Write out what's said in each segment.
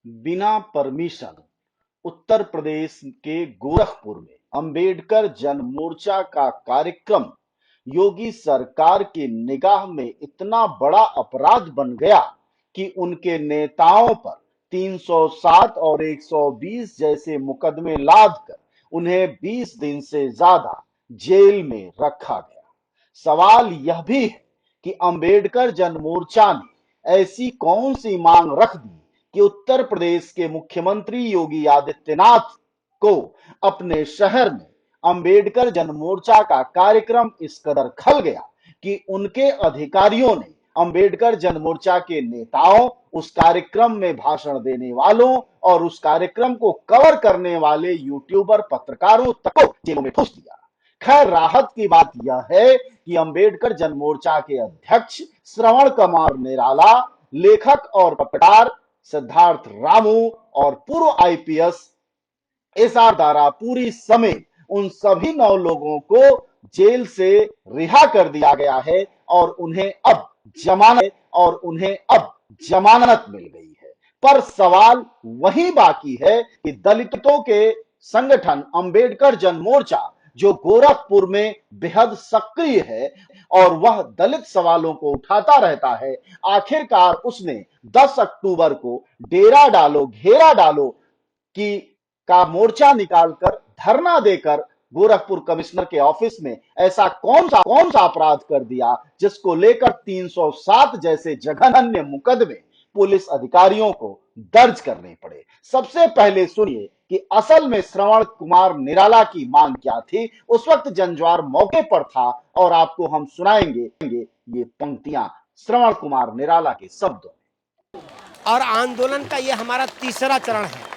बिना परमिशन उत्तर प्रदेश के गोरखपुर में अंबेडकर जन मोर्चा का कार्यक्रम योगी सरकार की निगाह में इतना बड़ा अपराध बन गया कि उनके नेताओं पर 307 और 120 जैसे मुकदमे लादकर उन्हें 20 दिन से ज्यादा जेल में रखा गया। सवाल यह भी है कि अंबेडकर जन मोर्चा ने ऐसी कौन सी मांग रख दी कि उत्तर प्रदेश के मुख्यमंत्री योगी आदित्यनाथ को अपने शहर में अंबेडकर जन मोर्चा का कार्यक्रम इस कदर खल गया कि उनके अधिकारियों ने अंबेडकर जन मोर्चा के नेताओं, उस कार्यक्रम में भाषण देने वालों और उस कार्यक्रम को कवर करने वाले यूट्यूबर पत्रकारों तक को जेलों में ठूस दिया। खैर, राहत की बात यह है कि अंबेडकर जन मोर्चा के अध्यक्ष श्रवण कुमार निराला, लेखक और पत्रकार सिद्धार्थ रामू और पूर्व आईपीएस एसआर दारापुरी समेत उन सभी 9 लोगों को जेल से रिहा कर दिया गया है और उन्हें अब जमानत मिल गई है। पर सवाल वही बाकी है कि दलितों के संगठन अंबेडकर जन मोर्चा, जो गोरखपुर में बेहद सक्रिय है और वह दलित सवालों को उठाता रहता है, आखिरकार उसने 10 अक्टूबर को डेरा डालो घेरा डालो की का मोर्चा निकालकर धरना देकर गोरखपुर कमिश्नर के ऑफिस में ऐसा कौन सा अपराध कर दिया जिसको लेकर 307 जैसे जघन्य मुकदमे पुलिस अधिकारियों को दर्ज करने पड़े। सबसे पहले सुनिए कि असल में श्रवण कुमार निराला की मांग क्या थी। उस वक्त जनज्वार मौके पर था और आपको हम सुनाएंगे ये पंक्तियां श्रवण कुमार निराला के शब्दों में। और आंदोलन का ये हमारा तीसरा चरण है।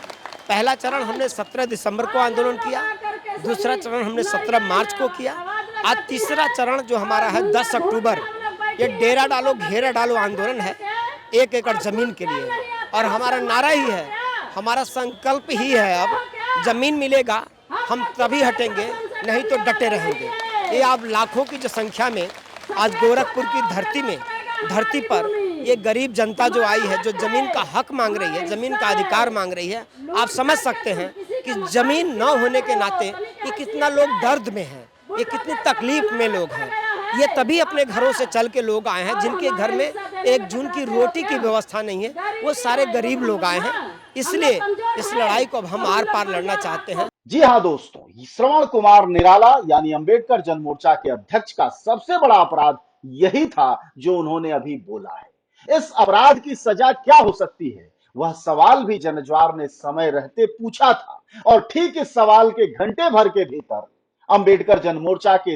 पहला चरण हमने 17 दिसंबर को आंदोलन किया, दूसरा चरण हमने 17 मार्च को किया, आज तीसरा चरण जो हमारा है 10 अक्टूबर, ये डेरा डालो घेरा डालो आंदोलन है 1 एकड़ जमीन के लिए। और हमारा नारा ही है, हमारा संकल्प ही है, अब जमीन मिलेगा हम तभी हटेंगे, नहीं तो डटे रहेंगे। ये आप लाखों की जो संख्या में आज गोरखपुर की धरती पर ये गरीब जनता जो आई है, जो जमीन का हक मांग रही है, जमीन का अधिकार मांग रही है, आप समझ सकते हैं कि जमीन न होने के नाते ये कितना लोग दर्द में हैं, ये कितनी तकलीफ में लोग हैं। ये तभी अपने घरों से चल के लोग आए हैं जिनके घर में 1 जून की रोटी की व्यवस्था नहीं है, वो सारे गरीब लोग आए हैं। इसलिए इस लड़ाई को अब हम आर पार लड़ना चाहते हैं। जी हाँ दोस्तों, श्रवण कुमार निराला यानी अंबेडकर जन मोर्चा के अध्यक्ष का सबसे बड़ा अपराध यही था जो उन्होंने अभी बोला है। इस अपराध की सजा क्या हो सकती है, वह सवाल भी जनज्वार ने समय रहते पूछा था और ठीक इस सवाल के घंटे भर के भीतर अंबेडकर जन मोर्चा के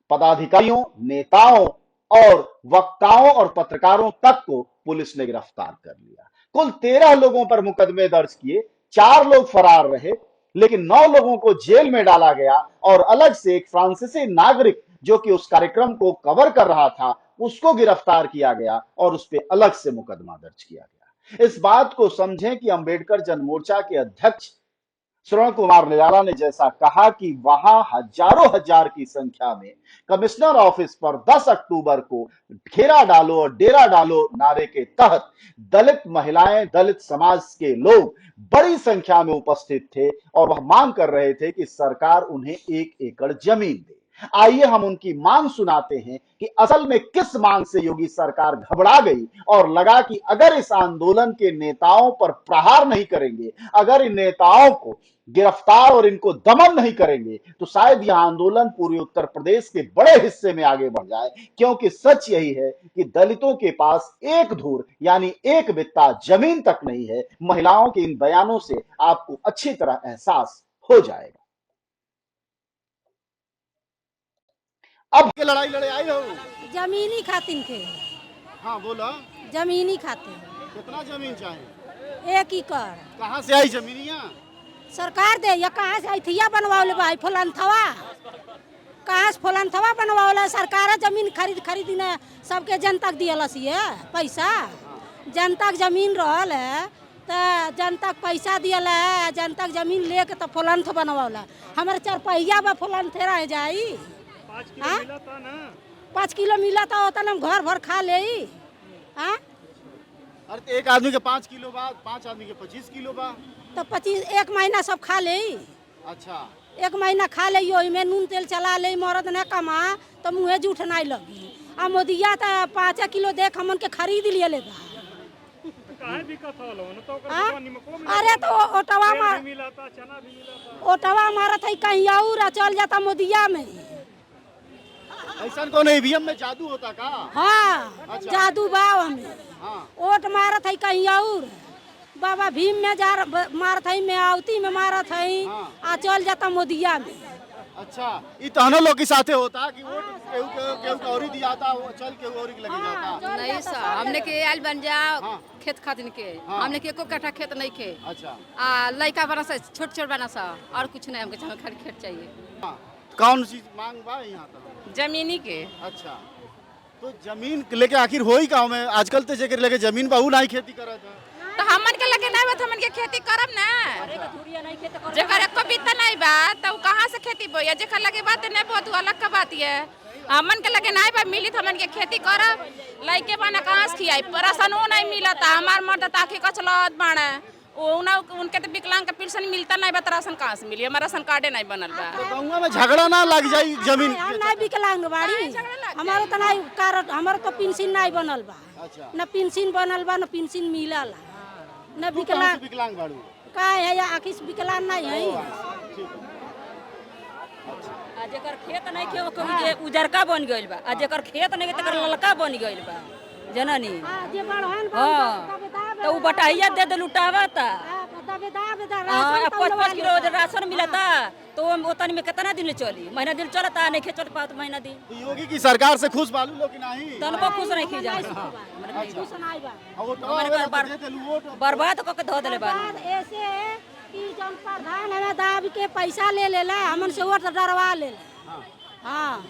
पदाधिकारियों, नेताओं और वक्ताओं और पत्रकारों तक को पुलिस ने गिरफ्तार कर लिया। कुल 13 लोगों पर मुकदमे दर्ज किए, 4 लोग फरार रहे, लेकिन 9 लोगों को जेल में डाला गया और अलग से एक फ्रांसीसी नागरिक जो कि उस कार्यक्रम को कवर कर रहा था, उसको गिरफ्तार किया गया और उस पर अलग से मुकदमा दर्ज किया गया। इस बात को समझें कि अंबेडकर जन मोर्चा के अध्यक्ष श्रवण कुमार निराला ने जैसा कहा कि वहां हजारों हजार की संख्या में कमिश्नर ऑफिस पर 10 अक्टूबर को घेरा डालो और डेरा डालो नारे के तहत दलित महिलाएं, दलित समाज के लोग बड़ी संख्या में उपस्थित थे और वह मांग कर रहे थे कि सरकार उन्हें 1 एकड़ जमीन दे। आइए हम उनकी मांग सुनाते हैं कि असल में किस मांग से योगी सरकार घबरा गई और लगा कि अगर इस आंदोलन के नेताओं पर प्रहार नहीं करेंगे, अगर इन नेताओं को गिरफ्तार और इनको दमन नहीं करेंगे, तो शायद यह आंदोलन पूरे उत्तर प्रदेश के बड़े हिस्से में आगे बढ़ जाए। क्योंकि सच यही है कि दलितों के पास 1 धूर यानी 1 बित्ता जमीन तक नहीं है। महिलाओं के इन बयानों से आपको अच्छी तरह एहसास हो जाएगा। अब के लड़ाई लड़े आई हो जमीनी खातिन थे। हाँ बोला। जमीनी खाते कितना जमीन चाहिए? 1 एकड़। कहाँ से आई जमीनिया? सरकार दे या कहाँ से ऐथिया बनवाओले भाई फुलनथवा, कहाँ से फुलनथवा बनवाओले सरकार जमीन खरीद ने सबके जनता दियलस ये पैसा। जनता जमीन रहल है तो जनता पैसा दियल है, जनता जमीन लेके तो फुलंथ बनवाओला। हमारे 4 पहिया बा फुलंथ रह जाई। 5 किलो मिला था उतना घर भर खा ले। अरे एक आदमी के 5 किलो बा, 5 आदमी के 25 किलो बा। तो 25 एक महीना सब खा ले, अच्छा, एक महीना खा लियो, में नून तेल चला ले, मरद ने कमा तो मुँहे जूठ नहीं लगी। आ मोदिया तो 5 किलो देख हमन के खरीद लिए ले बा। अरे तो ओटवा मारत है कहीं और चल जाता मोदिया में। ऐसा कौन ईवीएम में जादू होता का? हाँ अच्छा। जादू बाव में हाँ। ओट मारत है कहीं और, बाबा भीम में जा मारत है, में आवती में मारत है। हाँ। आ चल जाता मोदिया में। अच्छा, ये तहनो लोग के साथे होता कि वोट केहू के औरी दिया था, वो चल के औरी के लगी जाता। नहीं सर, हमने के आयल बन जा हाँ। खेत खातिन के, हाँ। हमने के एको कट्ठा खेत नहीं के। अच्छा, आ लड़का बना सा छोट छोट बना सा, और कुछ नहीं, हमके खाली खेत चाहिए। हाँ। कौन सी मांग बा यहाँ तक? जमीनी के। अच्छा, तो जमीन लेके आखिर होई गाँव में आजकल तो जेकर लेके जमीन बहु नहीं खेती करत है। तो हमन के लगे नहीं बा, हमन के खेती करब ना। जेकर एको बीता नहीं बा तो कहाँ से खेती बोया, जेकर लगे बात नहीं बहुत अलग का बात है। हमन के लगे नहीं बा मिली तो हमन के खेती करब, लइके बना कहाँ से खियाई, राशनो नहीं मिलता। हमार मर्द ताकि कचलत बाड़े, उनके तो विकलांग का पेंशन मिलता नहीं बा, राशन कहाँ से मिली, हमारा राशन कार्डे नहीं बनल बा। तो गाँव में झगड़ा ना लग जाई जमीन? हम नहीं विकलांग बाड़ी, हमारो तो नहीं कारण, हमारो तो पेंशन नहीं बनल बा। अच्छा, न पेंशन बनल बा, न पेंशन मिलल, न तू कहाँ से विकलांग विकलांग बाड़ू? का है या आखिर विकलांग नहीं है। जेकर खेत नहीं के ओकर उजरका बन गइल बा, आ जेकर खेत नहीं के तकर ललका बन गइल बा, जननी। जे बड़हन हां तो उ बटाइया दे दे लुटावता। हां 5-5 किलो राशन मिलता, तो ओतन में कितना दिन चली, महीना दिन चलता नहीं के चल पात महीना दिन। तो योगी की सरकार से खुश बालू लोग कि नहीं? तनको खुश नहीं की जा, बर्बाद क के धो देले बा। ऐसे कि जौन प्रधान हमें दाब के पैसा ले लेला, हमन से वोट डरवा लेला। हाँ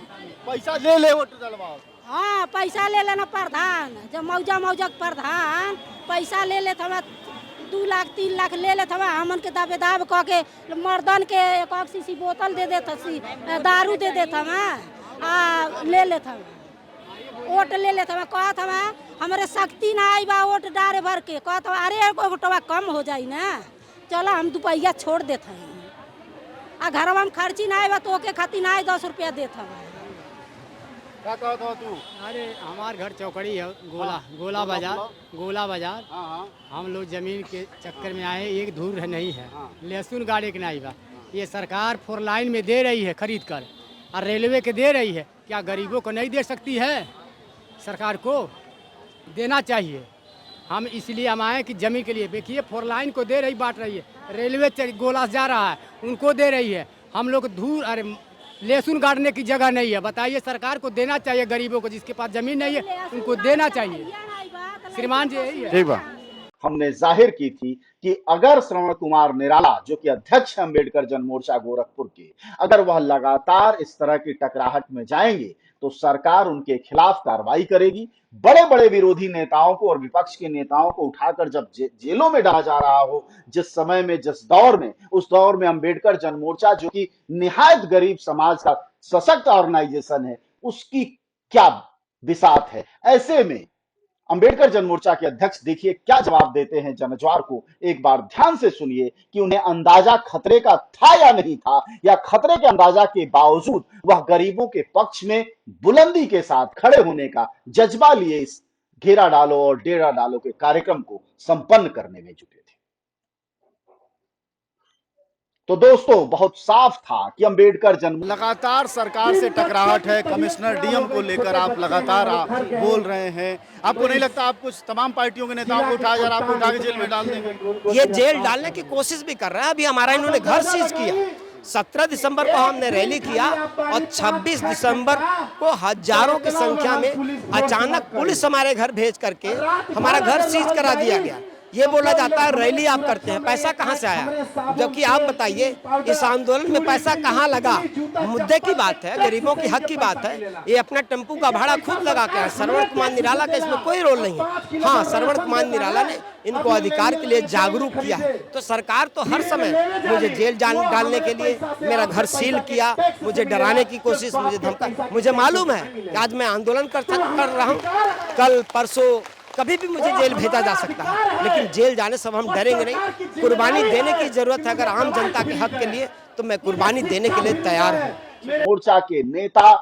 पैसा ले ले वोट डलवाओ। हाँ पैसा ले लेना प्रधान, जब मौजा प्रधान पैसा ले लेत हमें 2 लाख 3 लाख ले लेत हमें, हमन के दाबे दाब कह के मर्दन के 1 शीशी बोतल दे देत, दारू दे देत हमें, आ ले लेत हमें वोट ले लेत हमें। कहत हमें हमारे शक्ति ना आई बा वोट डारे भर के, कहत अरे एगो वोटवा कम हो जाई ना, चलो हम 2 पैसा छोड़ देत हैं। आ घरवा में खर्ची ना आई बा तो ओके खातिर ना 10 रुपया देत हमें। क्या कहत हो तू? अरे हमार घर चौकड़ी है, गोला बाजार। हाँ। हम लोग जमीन के चक्कर में आए, एक धूर नहीं है, लहसुन गाड़ी के नहीं बा। ये सरकार 4 लाइन में दे रही है खरीद कर, और रेलवे के दे रही है, क्या गरीबों को नहीं दे सकती है? सरकार को देना चाहिए। हम इसलिए हम आए कि जमीन के लिए देखिए, 4 लाइन को दे रही, बांट रही है, रेलवे गोला जा रहा है उनको दे रही है, हम लोग धूर अरे लहसुन गाड़ने की जगह नहीं है। बताइए, सरकार को देना चाहिए, गरीबों को जिसके पास जमीन नहीं है उनको देना चाहिए। श्रीमान जी यही है। ठीक बा। हमने जाहिर की थी कि अगर श्रवण कुमार निराला, जो कि अध्यक्ष है अम्बेडकर जन मोर्चा गोरखपुर के, अगर वह लगातार इस तरह की टकराहट में जाएंगे तो सरकार उनके खिलाफ कार्रवाई करेगी। बड़े बड़े विरोधी नेताओं को और विपक्ष के नेताओं को उठाकर जब जेलों में डाला जा रहा हो, जिस समय में, जिस दौर में, उस दौर में अम्बेडकर जन मोर्चा, जो कि निहायत गरीब समाज का सशक्त ऑर्गेनाइजेशन है, उसकी क्या बिसात है। ऐसे में अम्बेडकर जन मोर्चा के अध्यक्ष देखिए क्या जवाब देते हैं जनज्वार को। एक बार ध्यान से सुनिए कि उन्हें अंदाजा खतरे का था या नहीं था, या खतरे के अंदाजा के बावजूद वह गरीबों के पक्ष में बुलंदी के साथ खड़े होने का जज्बा लिए इस घेरा डालो और डेरा डालो के कार्यक्रम को संपन्न करने में जुटे थे। तो दोस्तों, बहुत साफ था कि अम्बेडकर जन लगातार सरकार से टकराहट है, कमिश्नर डीएम को लेकर आप लगातार बोल रहे हैं। आपको नहीं लगता आप कुछ तमाम पार्टियों के नेताओं को उठा जा रहा, आपको उठा के जेल में डाल देंगे? ये जेल डालने की कोशिश भी कर रहा है। अभी हमारा इन्होंने घर सीज किया। 17 दिसंबर को हमने रैली किया और 26 दिसंबर को हजारों की संख्या में अचानक पुलिस हमारे घर भेज करके हमारा घर सीज करा दिया गया। ये बोला जाता है रैली आप करते हैं, पैसा कहाँ से आया? जबकि आप बताइए इस आंदोलन में पैसा कहाँ लगा? मुद्दे की बात है, गरीबों की हक की बात है। ये अपना टेम्पू का भाड़ा खुद लगा के है। श्रवण कुमार निराला का इसमें कोई रोल नहीं है। हाँ, श्रवण कुमार निराला ने इनको अधिकार के लिए जागरूक किया है। तो सरकार तो हर समय मुझे जेल डालने के लिए, मेरा घर सील किया, मुझे डराने की कोशिश, मुझे धमका। मुझे मालूम है कि आज मैं आंदोलन कर रहा हूँ, कल परसों कभी भी मुझे जेल भेजा जा सकता है, लेकिन जेल जाने से हम डरेंगे नहीं। कुर्बानी देने की जरूरत है अगर आम जनता के हक के लिए, तो मैं कुर्बानी देने के लिए तैयार हूँ। मोर्चा के नेता,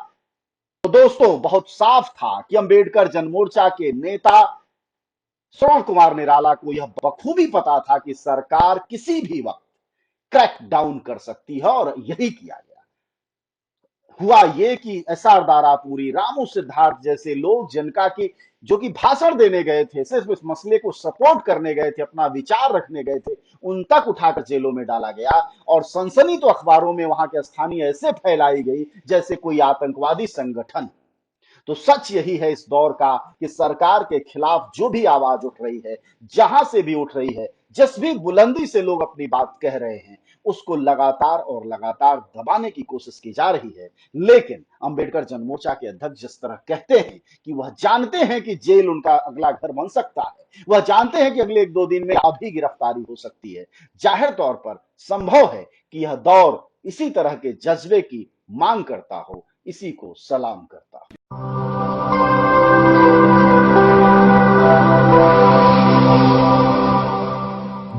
तो दोस्तों बहुत साफ था कि अंबेडकर जनमोर्चा के नेता श्रवण कुमार निराला को यह बखूबी पता था कि सरकार किसी भी वक्त क्रैक डाउन कर सकती है, और यही किया गया। हुआ ये कि एसआर दारापुरी, रामू सिद्धार्थ जैसे लोग जिनका की जो कि भाषण देने गए थे, सिर्फ इस मसले को सपोर्ट करने गए थे, अपना विचार रखने गए थे, उन तक उठाकर जेलों में डाला गया। और सनसनी तो अखबारों में वहां के स्थानीय ऐसे फैलाई गई जैसे कोई आतंकवादी संगठन। तो सच यही है इस दौर का कि सरकार के खिलाफ जो भी आवाज उठ रही है, जहां से भी उठ रही है, जिस भी बुलंदी से लोग अपनी बात कह रहे हैं, उसको लगातार और लगातार दबाने की कोशिश की जा रही है। लेकिन अंबेडकर जनमोर्चा के अध्यक्ष जिस तरह कहते हैं कि वह जानते हैं कि जेल उनका अगला घर बन सकता है, वह जानते हैं कि अगले 1-2 दिन में अभी गिरफ्तारी हो सकती है, जाहिर तौर पर संभव है कि यह दौर इसी तरह के जज्बे की मांग करता हो, इसी को सलाम करता हो।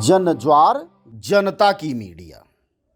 जन ज्वार, जनता की मीडिया।